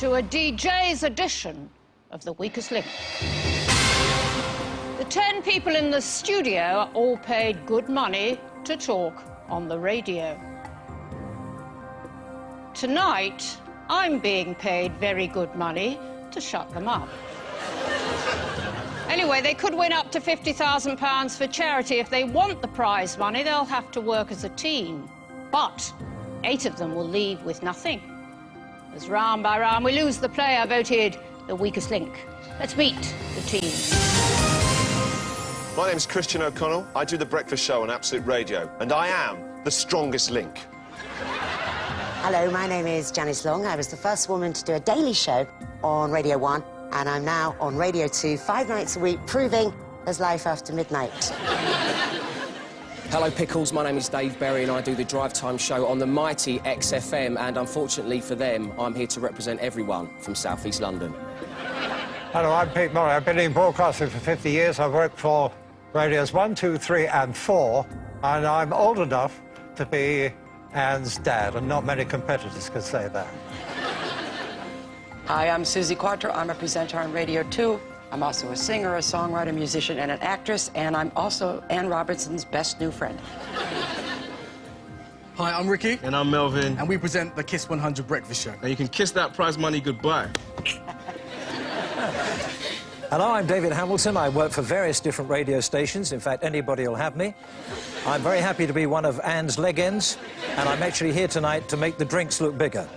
to a DJ's edition of The Weakest Link. The 10 people in the studio are all paid good money to talk on the radio. Tonight, I'm being paid very good money to shut them up. Anyway, they could win up to £50,000 for charity. If they want the prize money, they'll have to work as a team. But 8 of them will leave with nothing. As round by round we lose the player voted the weakest link. Let's meet the team. My name's Christian O'Connell. I do The Breakfast Show on Absolute Radio, and I am the strongest link. Hello, my name is Janice Long. I was the first woman to do a daily show on Radio 1, and I'm now on Radio 2 5 nights a week, proving there's life after midnight. Hello, Pickles. My name is Dave Berry, and I do the Drive Time show on the mighty XFM, and unfortunately for them, I'm here to represent everyone from South East London. Hello, I'm Pete Murray. I've been in broadcasting for 50 years. I've worked for Radios 1, 2, 3 and 4, and I'm old enough to be Anne's dad, and not many competitors could say that. Hi, I'm Susie Quattro. I'm a presenter on Radio 2. I'm also a singer, a songwriter, musician, and an actress, and I'm also Anne Robertson's best new friend. Hi, I'm Ricky. And I'm Melvin. And we present the Kiss 100 Breakfast Show. And you can kiss that prize money goodbye. Hello, I'm David Hamilton. I work for various different radio stations. In fact, anybody will have me. I'm very happy to be one of Anne's leg ends, and I'm actually here tonight to make the drinks look bigger.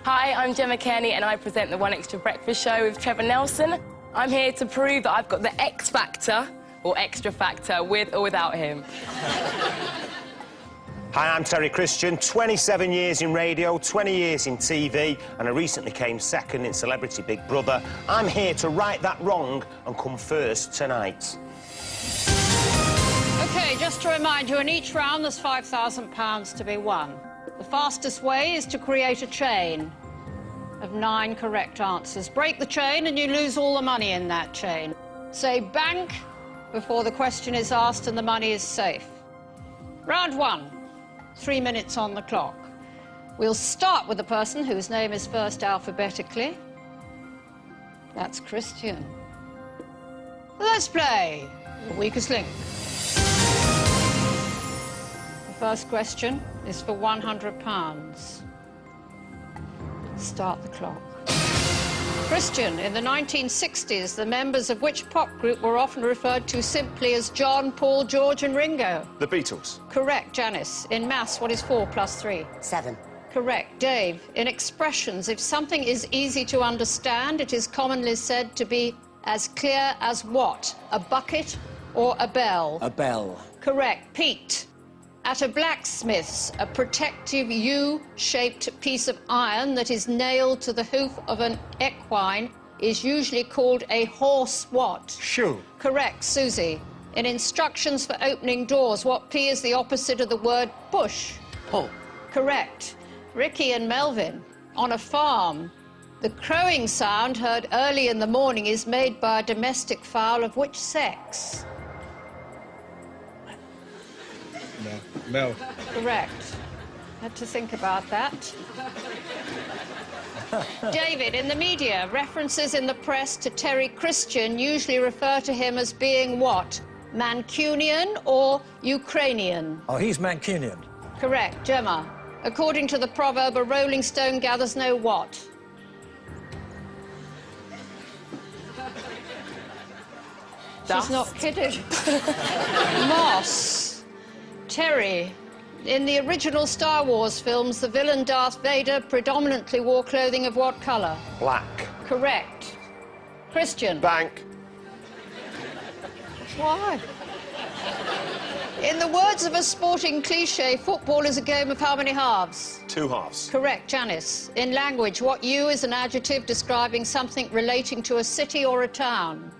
Hi, I'm Gemma Kearney, and I present the One Extra Breakfast Show with Trevor Nelson. I'm here to prove that I've got the X Factor, or extra factor, with or without him. Hi, I'm Terry Christian, 27 years in radio, 20 years in TV, and I recently came second in Celebrity Big Brother. I'm here to right that wrong and come first tonight. OK, just to remind you, in each round there's £5,000 to be won. The fastest way is to create a chain of 9 correct answers. Break the chain and you lose all the money in that chain. Say bank before the question is asked and the money is safe. Round 1, 3 minutes on the clock. We'll start with the person whose name is first alphabetically. That's Christian. Let's play The Weakest Link. The first question is for £100. Start the clock. Christian, in the 1960s, the members of which pop group were often referred to simply as John, Paul, George and Ringo? The Beatles. Correct. Janice, in maths, what is 4 plus 3? 7. Correct. Dave, in expressions, if something is easy to understand, it is commonly said to be as clear as what? A bucket or a bell? A bell. Correct. Pete, at a blacksmith's, a protective U-shaped piece of iron that is nailed to the hoof of an equine is usually called a horse what? Shoe. Correct. Susie, in instructions for opening doors, what P is the opposite of the word push? Pull. Correct. Ricky and Melvin, on a farm, the crowing sound heard early in the morning is made by a domestic fowl of which sex? Mel. Correct. Had to think about that. David, in the media, references in the press to Terry Christian usually refer to him as being what? Mancunian or Ukrainian? Oh, he's Mancunian. Correct. Gemma, according to the proverb, a rolling stone gathers no what? Dust. She's not kidding. Moss. Terry, in the original Star Wars films, the villain Darth Vader predominantly wore clothing of what colour? Black. Correct. Christian. Bank. Why? In the words of a sporting cliché, football is a game of how many halves? 2 halves. Correct. Janice, in language, what U is an adjective describing something relating to a city or a town?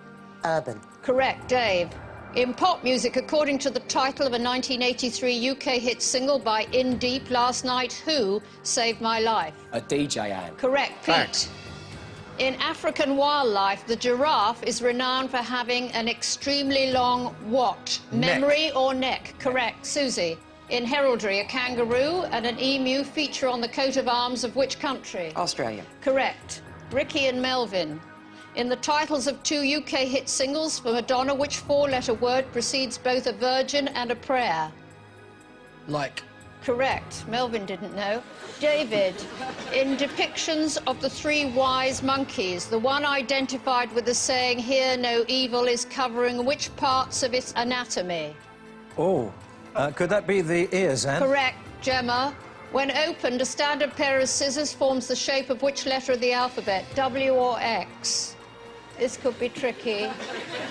Urban. Correct. Dave, in pop music, according to the title of a 1983 UK hit single by In Deep, Last Night, who saved my life? A DJ, Anne. Correct. Pete. Fact. In African wildlife, the giraffe is renowned for having an extremely long what? Neck. Memory or neck? Correct. Susie, In heraldry, a kangaroo and an emu feature on the coat of arms of which country? Australia. Correct. Ricky and Melvin. In the titles of 2 UK hit singles for Madonna, which 4-letter word precedes both a virgin and a prayer? Like. Correct. Melvin didn't know. David, in depictions of the 3 wise monkeys, the one identified with the saying, "Here no evil," is covering which parts of its anatomy? Oh, could that be the ears, Anne? Correct, Gemma. When opened, a standard pair of scissors forms the shape of which letter of the alphabet? W or X? This could be tricky.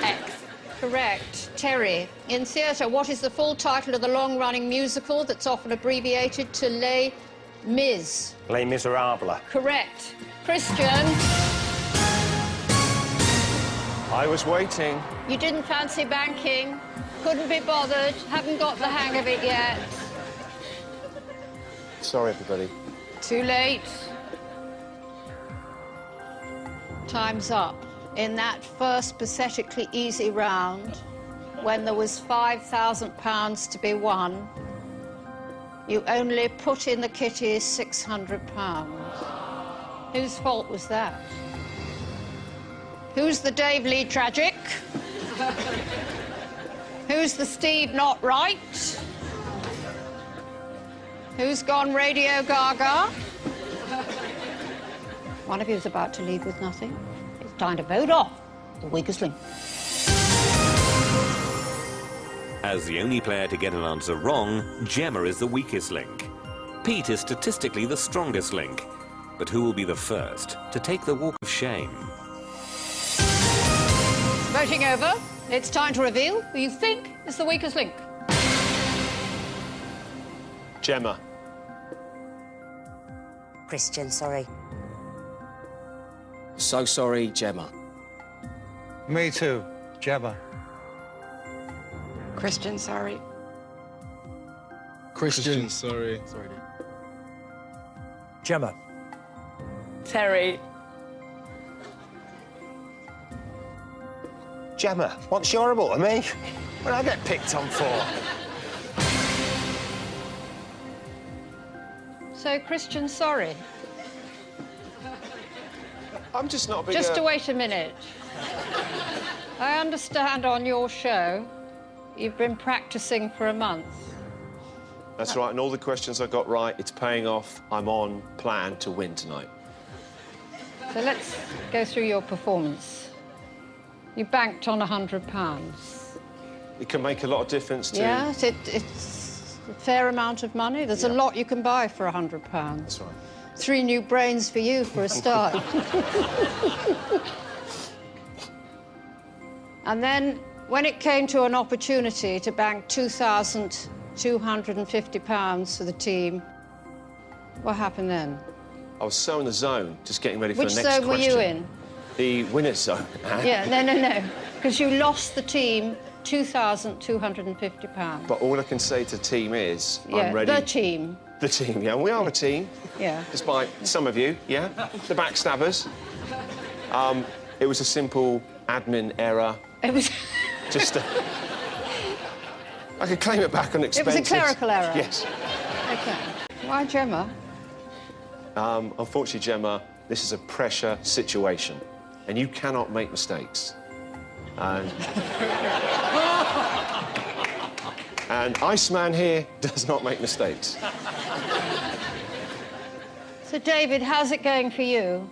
X. Correct. Terry, in theatre, what is the full title of the long-running musical that's often abbreviated to Les Mis? Les Miserables. Correct. Christian, I was waiting. you didn't fancy banking, couldn't be bothered, haven't got the hang of it yet. Sorry, everybody. Too late. Time's up. In that first pathetically easy round, when there was £5,000 to be won, you only put in the kitties £600. Whose fault was that? Who's the Dave Lee tragic? Who's the Steve not right? Who's gone Radio Gaga? One of you is about to leave with nothing. It's time to vote off the weakest link. As the only player to get an answer wrong, Gemma is the weakest link. Pete is statistically the strongest link. But who will be the first to take the walk of shame? Voting over. It's time to reveal who you think is the weakest link. Gemma. Christian, sorry. So sorry, Gemma. Me too, Gemma. Christian, sorry. Christian, sorry. Sorry, dude. Gemma. Terry. Gemma, what's horrible to me? What did I get picked on for? So, Christian, sorry. I'm just not a big... Just to wait a minute. I understand on your show you've been practicing for a month. That's right, and all the questions I got right, it's paying off. I'm on plan to win tonight. So let's go through your performance. You banked on £100. It can make a lot of difference to... Yes, it's a fair amount of money. There's a lot you can buy for £100. That's right. 3 new brains for you for a start. And then, when it came to an opportunity to bank £2,250 for the team, what happened then? I was so in the zone, just getting ready for Which the next zone were question. you in? The winner's zone. Yeah, no. Because you lost the team £2,250. But all I can say to the team is, Yeah, I'm ready. the team. The team, yeah. We are a team. Yeah. Despite some of you, yeah. The backstabbers. It was a simple admin error. It was... Just I could claim it back on It expenses. was a clerical error? Yes. OK. Why Gemma? Unfortunately, Gemma, this is a pressure situation, and you cannot make mistakes. And Iceman here does not make mistakes. So, David, how's it going for you?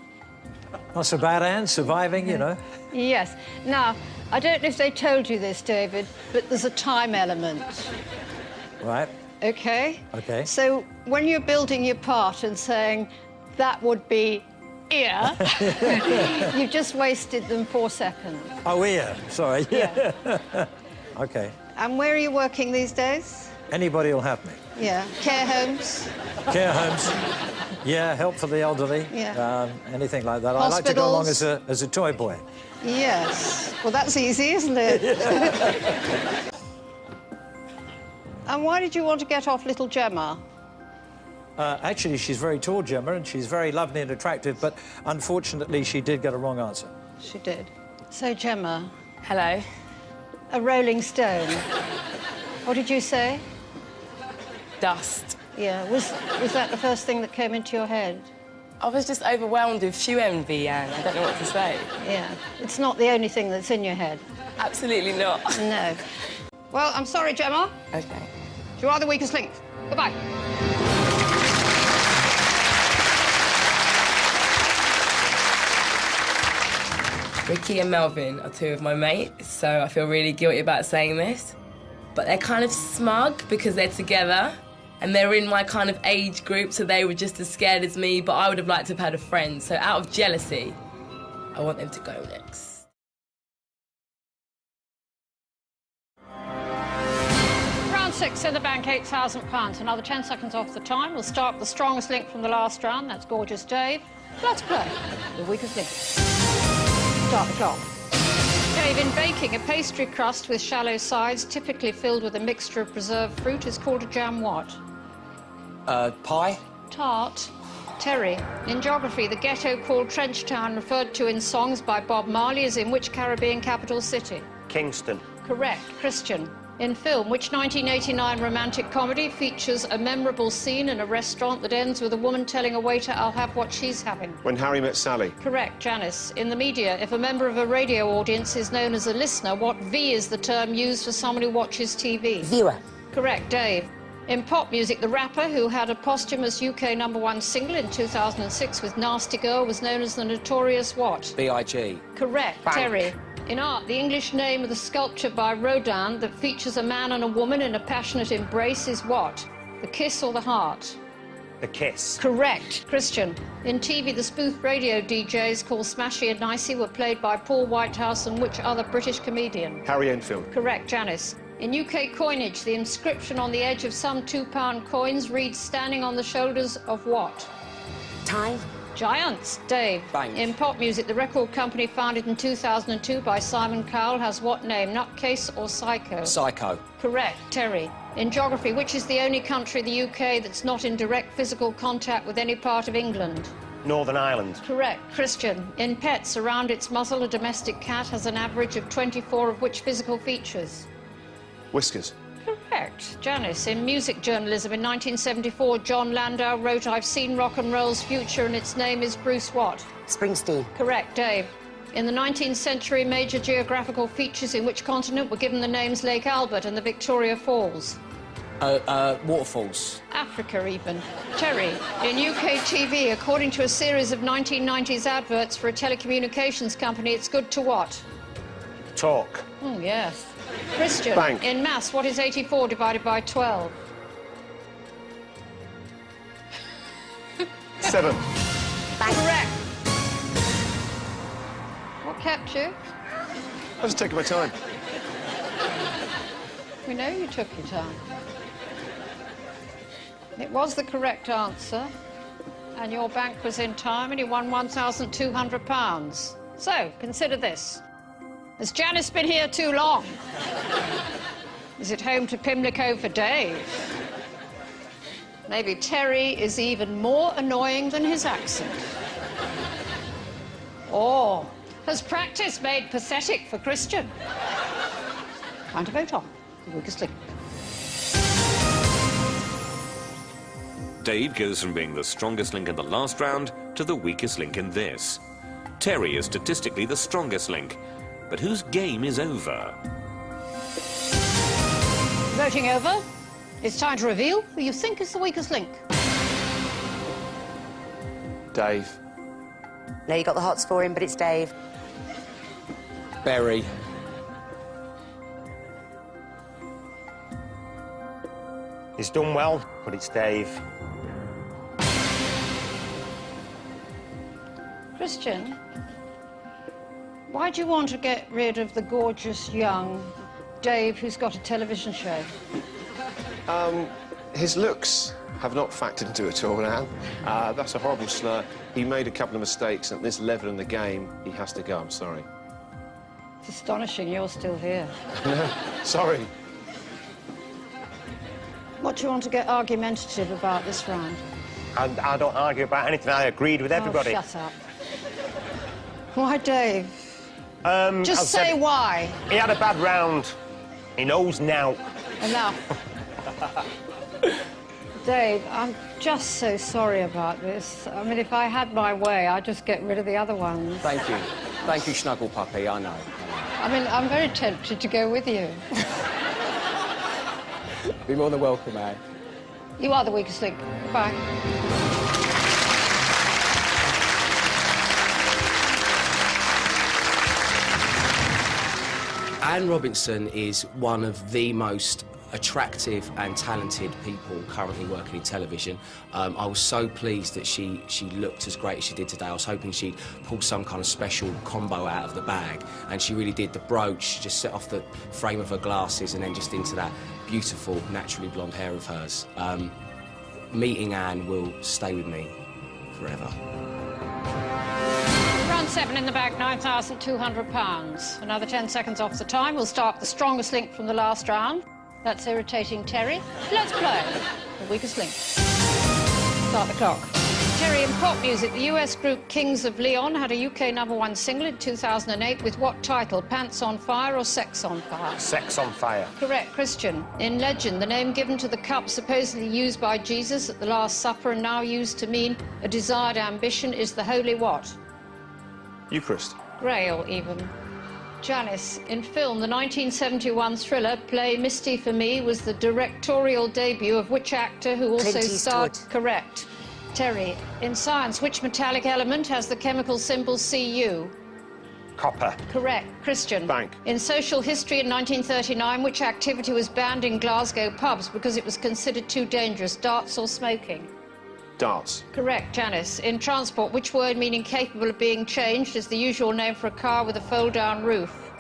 Not so bad, Anne. Surviving, you know. Yes. Now, I don't know if they told you this, David, but there's a time element. Right. OK? OK. So, when you're building your part and saying, that would be ear, you've just wasted them 4 seconds. Oh, ear. Sorry. Yeah. OK. And where are you working these days? Anybody will have me. Yeah. Care homes? Care homes. Yeah, help for the elderly. Yeah. Anything like that. I like to go along Hospitals. as a toy boy. Yes. Well, that's easy, isn't it? And why did you want to get off little Gemma? Actually, she's very tall, Gemma, and she's very lovely and attractive, but unfortunately, she did get a wrong answer. She did. So, Gemma. Hello. A Rolling Stone. What did you say? dust. Yeah, was that the first thing that came into your head? I was just overwhelmed with shoe envy, and I don't know what to say. Yeah, it's not the only thing that's in your head. Absolutely not. No. Well, I'm sorry, Gemma. Okay. You are the weakest link. Goodbye. Ricky and Melvin are two of my mates, so I feel really guilty about saying this. But they're kind of smug because they're together, and they're in my kind of age group, so they were just as scared as me, but I would have liked to have had a friend. So out of jealousy, I want them to go next. Round 6 in the bank, £8,000. Another 10 seconds off the time. We'll start with the strongest link from the last round. That's Gorgeous Dave. Let's play the weakest link. Start the clock. Dave, in baking, a pastry crust with shallow sides, typically filled with a mixture of preserved fruit, is called a jam what? Pie? Tart. Terry, in geography, the ghetto called Trench Town, referred to in songs by Bob Marley, is in which Caribbean capital city? Kingston. Correct. Christian, in film, which 1989 romantic comedy features a memorable scene in a restaurant that ends with a woman telling a waiter, "I'll have what she's having"? When Harry Met Sally. Correct. Janice, in the media, if a member of a radio audience is known as a listener, what V is the term used for someone who watches TV? Viewer. Correct. Dave, in pop music, the rapper who had a posthumous UK #1 single in 2006 with Nasty Girl was known as the Notorious what? B.I.G. Correct. Bank. Terry, in art, the English name of the sculpture by Rodin that features a man and a woman in a passionate embrace is what? The kiss or the heart? The Kiss. Correct. Christian, in TV, the spoof radio DJs called Smashy and Nicey were played by Paul Whitehouse and which other British comedian? Harry Enfield. Correct. Janice, in UK coinage, the inscription on the edge of some £2 coins reads, "Standing on the shoulders of what?" Time. Giants. Dave, Bank. in pop music, the record company founded in 2002 by Simon Cowell has what name? Nutcase or Psycho? Psycho. Correct. Terry, in geography, which is the only country in the UK that's not in direct physical contact with any part of England? Northern Ireland. Correct. Christian, in pets, around its muzzle, a domestic cat has an average of 24 of which physical features? Whiskers. Correct. Janice, in music journalism, in 1974, John Landau wrote, "I've seen rock and roll's future and its name is Bruce what?" Springsteen. Correct. Dave, in the 19th century, major geographical features in which continent were given the names Lake Albert and the Victoria Falls? Waterfalls. Africa, even. Terry, in UK TV, according to a series of 1990s adverts for a telecommunications company, it's good to what? Talk. Oh, yes. Christian, Bank. in maths, what is 84 divided by 12? 7. Correct. What kept you? I was taking my time. We know you took your time. It was the correct answer, and your bank was in time, and you won £1,200. So, consider this. Has Janice been here too long? Is it home to Pimlico for Dave? Maybe Terry is even more annoying than his accent. Or has practice made pathetic for Christian? Time to vote on the weakest link. Dave goes from being the strongest link in the last round to the weakest link in this. Terry is statistically the strongest link, but whose game is over? Voting over. It's time to reveal who you think is the weakest link. Dave. No, you got the hots for him, but it's Dave. Berry. He's done well, but it's Dave. Christian, why do you want to get rid of the gorgeous young Dave who's got a television show? His looks have not factored into it at all, Anne. That's a horrible slur. He made a couple of mistakes, and at this level in the game, he has to go. I'm sorry. It's astonishing you're still here. Sorry. What do you want to get argumentative about this round? And I don't argue about anything. I agreed with everybody. Oh, shut up. Why, Dave? Just I've said say it. why. He had a bad round. He knows now. Enough. Dave, I'm just so sorry about this. I mean, if I had my way, I'd just get rid of the other ones. Thank you. Thank you, Snuggle Puppy, I know. I mean, I'm very tempted to go with you. Be more than welcome, Anne. You are the weakest link. Bye. Anne Robinson is one of the most attractive and talented people currently working in television. I was so pleased that she looked as great as she did today. I was hoping she'd pull some kind of special combo out of the bag, and she really did. The brooch just set off the frame of her glasses and then just into that beautiful, naturally blonde hair of hers. Meeting Anne will stay with me forever. Round 7 in the bag, £9,200. Another 10 seconds off the time. We'll start the strongest link from the last round. That's irritating Terry. Let's play the weakest link. Start the clock. Terry, in pop music, the US group Kings of Leon had a UK #1 single in 2008 with what title? Pants on Fire or Sex on Fire? Sex on Fire. Correct, Christian. In legend, the name given to the cup supposedly used by Jesus at the Last Supper and now used to mean a desired ambition is the holy what? Eucharist. Grail, even. Janice, in film, the 1971 thriller play Misty for Me was the directorial debut of which actor who also Clint starred... Eastwood. Correct. Terry, in science, which metallic element has the chemical symbol Cu? Copper. Correct. Christian. Bank. In social history in 1939, which activity was banned in Glasgow pubs because it was considered too dangerous, darts or smoking? Darts. Correct, Janice. In transport, which word meaning capable of being changed is the usual name for a car with a fold-down roof?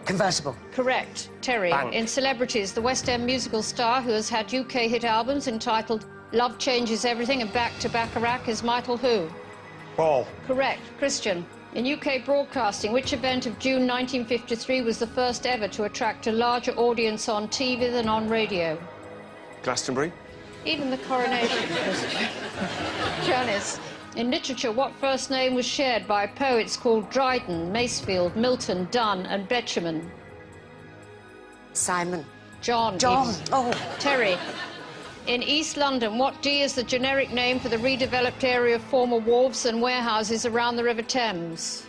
Convertible. Correct. Terry. Bank. In celebrities, the West End musical star who has had UK hit albums entitled Love Changes Everything and Back to Bacharach is Michael who? Paul. Correct. Christian. In UK broadcasting, which event of June 1953 was the first ever to attract a larger audience on TV than on radio? Glastonbury. Even the coronation, Christian. Janice. In literature, what first name was shared by poets called Dryden, Masefield, Milton, Donne and Betjeman? Simon. John. John. Even. Oh. Terry. In East London, what D is the generic name for the redeveloped area of former wharves and warehouses around the River Thames?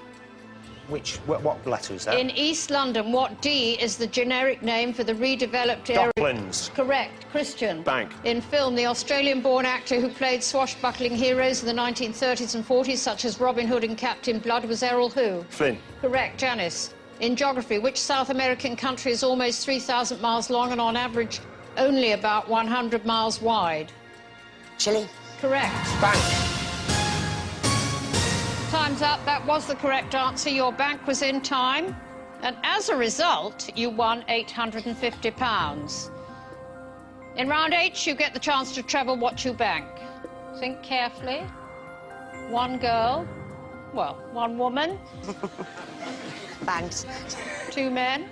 What letter is that? In East London, what D is the generic name for the redeveloped area? Docklands. Correct. Christian. Bank. In film, the Australian-born actor who played swashbuckling heroes in the 1930s and 40s, such as Robin Hood and Captain Blood, was Errol who? Flynn. Correct. Janice. In geography, which South American country is almost 3,000 miles long and on average only about 100 miles wide? Chile. Correct. Bank. Time's up. That was the correct answer. Your bank was in time. And as a result, you won £850. In round 8, you get the chance to treble what you bank. Think carefully. One girl. Well, one woman. Thanks. 2 men.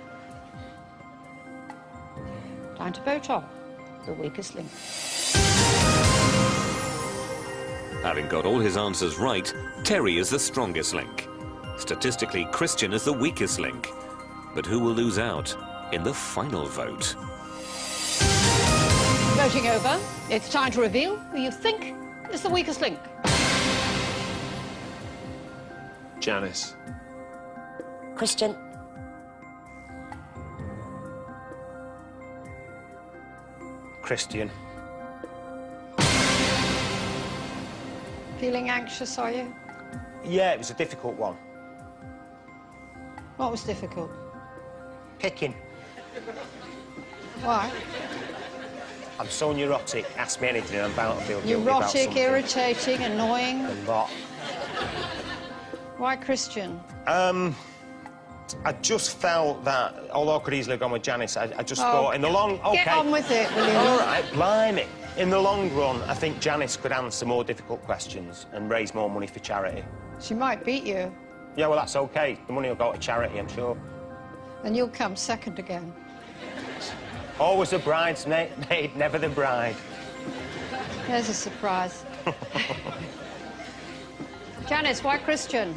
Time to vote off the weakest link. Having got all his answers right, Terry is the strongest link. Statistically, Christian is the weakest link. But who will lose out in the final vote? Voting over, it's time to reveal who you think is the weakest link. Janice. Christian. Christian. Feeling anxious, are you? Yeah, it was a difficult one. What was difficult? Picking. Why? I'm so neurotic. Ask me anything and I'm bound to feel guilty about Neurotic, something. irritating, annoying. A lot. Why Christian? I just felt that, although I could easily have gone with Janice, I just thought in the long... OK. Get on with it, will you? All right, blimey. In the long run, I think Janice could answer more difficult questions and raise more money for charity. She might beat you. Yeah, well, that's OK. The money will go to charity, I'm sure. And you'll come second again. Always the bridesmaid, never the bride. There's a surprise. Janice, why Christian?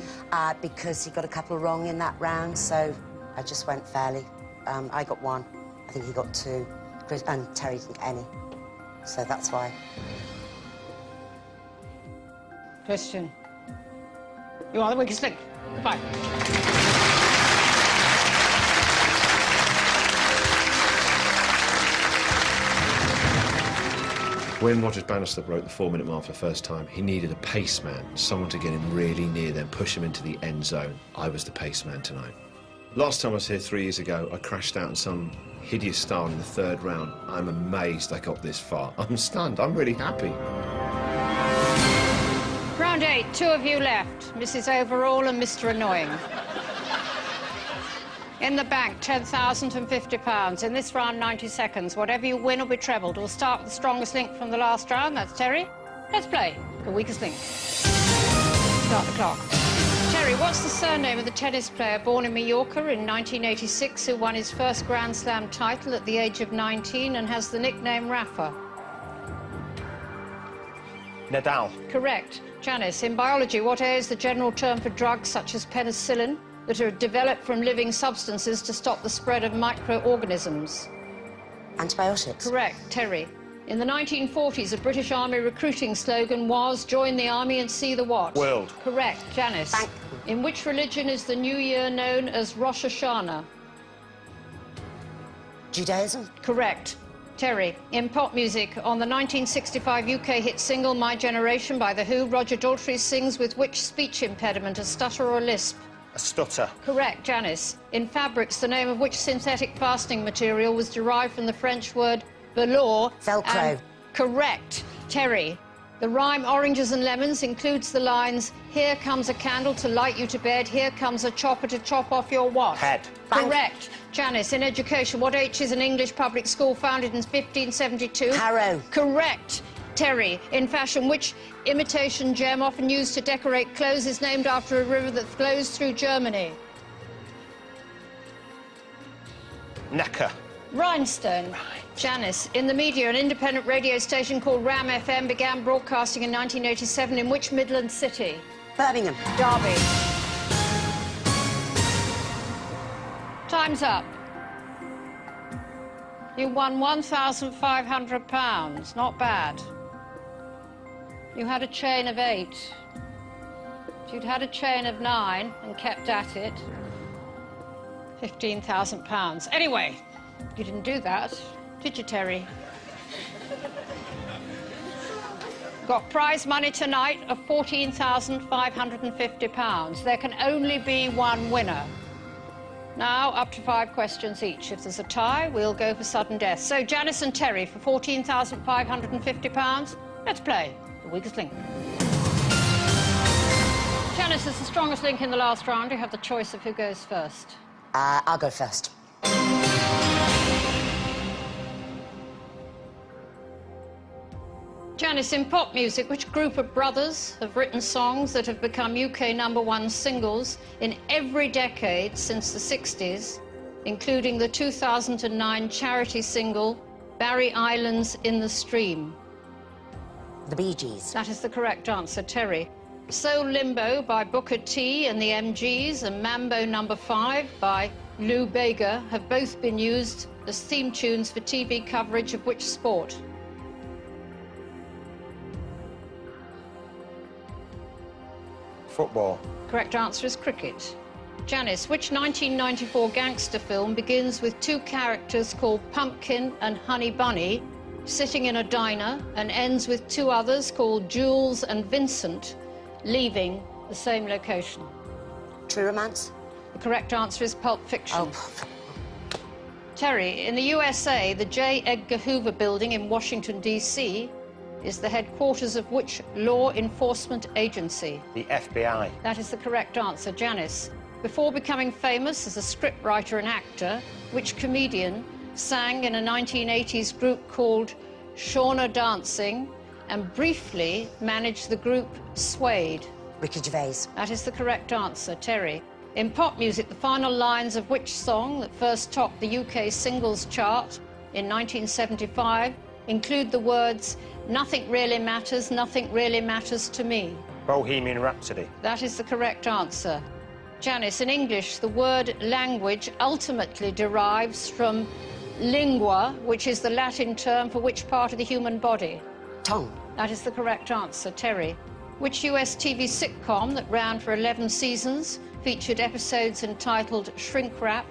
Because he got a couple wrong in that round, so I just went fairly. I got 1. I think he got 2. And Terry didn't get any. So that's why. Christian, you are the weakest link. Goodbye. When Rogers Bannister broke the 4-minute mark for the first time, he needed a pace man, someone to get him really near, then push him into the end zone. I was the pace man tonight. Last time I was here 3 years ago, I crashed out in some hideous style in the 3rd round. I'm amazed I got this far. I'm stunned. I'm really happy. Round 8, 2 of you left. Mrs. Overall and Mr. Annoying. In the bank, £10,050. In this round, 90 seconds. Whatever you win will be trebled. We'll start with the strongest link from the last round. That's Terry. Let's play the weakest link. Start the clock. Terry, what's the surname of the tennis player born in Mallorca in 1986 who won his first Grand Slam title at the age of 19 and has the nickname Rafa? Nadal. Correct. Janice, in biology, what A is the general term for drugs such as penicillin that are developed from living substances to stop the spread of microorganisms? Antibiotics. Correct. Terry. In the 1940s, a British Army recruiting slogan was join the army and see the what? World. Correct. Janice. Bank. In which religion is the New Year known as Rosh Hashanah? Judaism. Correct. Terry. In pop music, on the 1965 UK hit single My Generation by The Who, Roger Daltrey sings with which speech impediment, a stutter or a lisp? A stutter. Correct. Janice. In fabrics, the name of which synthetic fastening material was derived from the French word velour? Velcro. And correct. Terry. The rhyme Oranges and Lemons includes the lines, here comes a candle to light you to bed, here comes a chopper to chop off your what? Head. Bank. Correct. Janice. In education, what H is an English public school founded in 1572? Harrow. Correct. Terry. In fashion, which imitation gem often used to decorate clothes is named after a river that flows through Germany? Necker. Rhinestone. Janice. In the media, an independent radio station called Ram FM began broadcasting in 1987 in which Midland city? Birmingham. Derby. Time's up. You won £1,500. Not bad. You had a chain of 8. If you'd had a chain of 9 and kept at it, £15,000. Anyway, you didn't do that, did you, Terry? Got prize money tonight of £14,550. There can only be one winner. Now, up to 5 questions each. If there's a tie, we'll go for sudden death. So, Janice and Terry, for £14,550, let's play the weakest link. Janice is the strongest link in the last round. You have the choice of who goes first. I'll go first. Janice, in pop music, which group of brothers have written songs that have become UK #1 singles in every decade since the 60s, including the 2009 charity single, Barry Islands in the Stream? The Bee Gees. That is the correct answer, Terry. Soul Limbo by Booker T and the MGs and Mambo No. 5 by Lou Bega have both been used as theme tunes for TV coverage of which sport? Football. Correct answer is cricket. Janice, which 1994 gangster film begins with 2 characters called Pumpkin and Honey Bunny sitting in a diner and ends with 2 others called Jules and Vincent leaving the same location? True Romance. The correct answer is Pulp Fiction. Oh. Terry, in the USA, the J. Edgar Hoover Building in Washington, D.C. is the headquarters of which law enforcement agency? The FBI. That is the correct answer. Janice, before becoming famous as a scriptwriter and actor, which comedian sang in a 1980s group called Shauna Dancing and briefly managed the group Suede? Ricky Gervais. That is the correct answer. Terry, in pop music, the final lines of which song that first topped the UK singles chart in 1975 include the words, nothing really matters to me? Bohemian Rhapsody. That is the correct answer. Janice, in English, the word language ultimately derives from Lingua, which is the Latin term for which part of the human body? Tongue. That is the correct answer. Terry. Which US TV sitcom that ran for 11 seasons featured episodes entitled Shrink Wrap,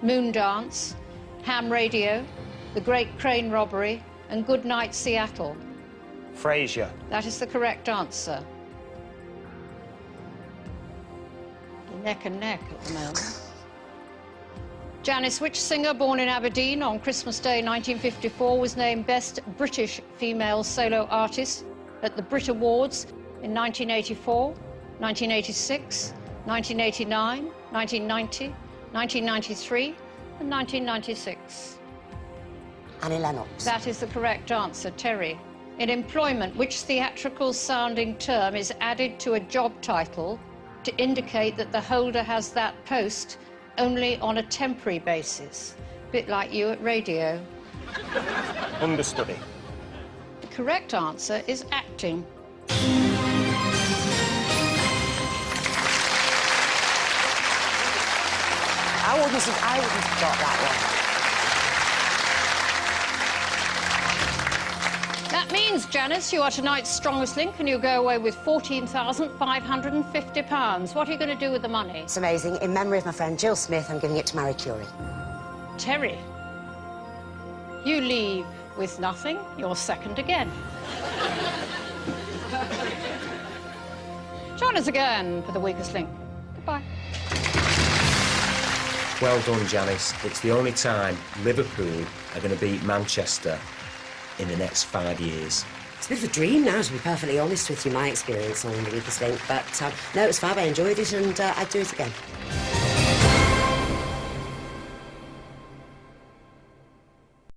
Moondance, Ham Radio, The Great Crane Robbery, and Good Night Seattle? Frasier. That is the correct answer. You're neck and neck at the moment. Janice, which singer born in Aberdeen on Christmas Day 1954 was named Best British Female Solo Artist at the Brit Awards in 1984, 1986, 1989, 1990, 1993 and 1996? Annie Lennox. That is the correct answer. Terry. In employment, which theatrical-sounding term is added to a job title to indicate that the holder has that post only on a temporary basis? A bit like you at radio. Understudy. The correct answer is acting. I wouldn't have got that one. That means, Janice, you are tonight's strongest link and you go away with £14,550. What are you going to do with the money? It's amazing. In memory of my friend Jill Smith, I'm giving it to Marie Curie. Terry, you leave with nothing. You're second again. Join us again for the weakest link. Goodbye. Well done, Janice. It's the only time Liverpool are going to beat Manchester in the next 5 years. It's a bit of a dream now, to be perfectly honest with you, my experience on The Weakest Link. But no, it was fab. I enjoyed it and I'd do it again.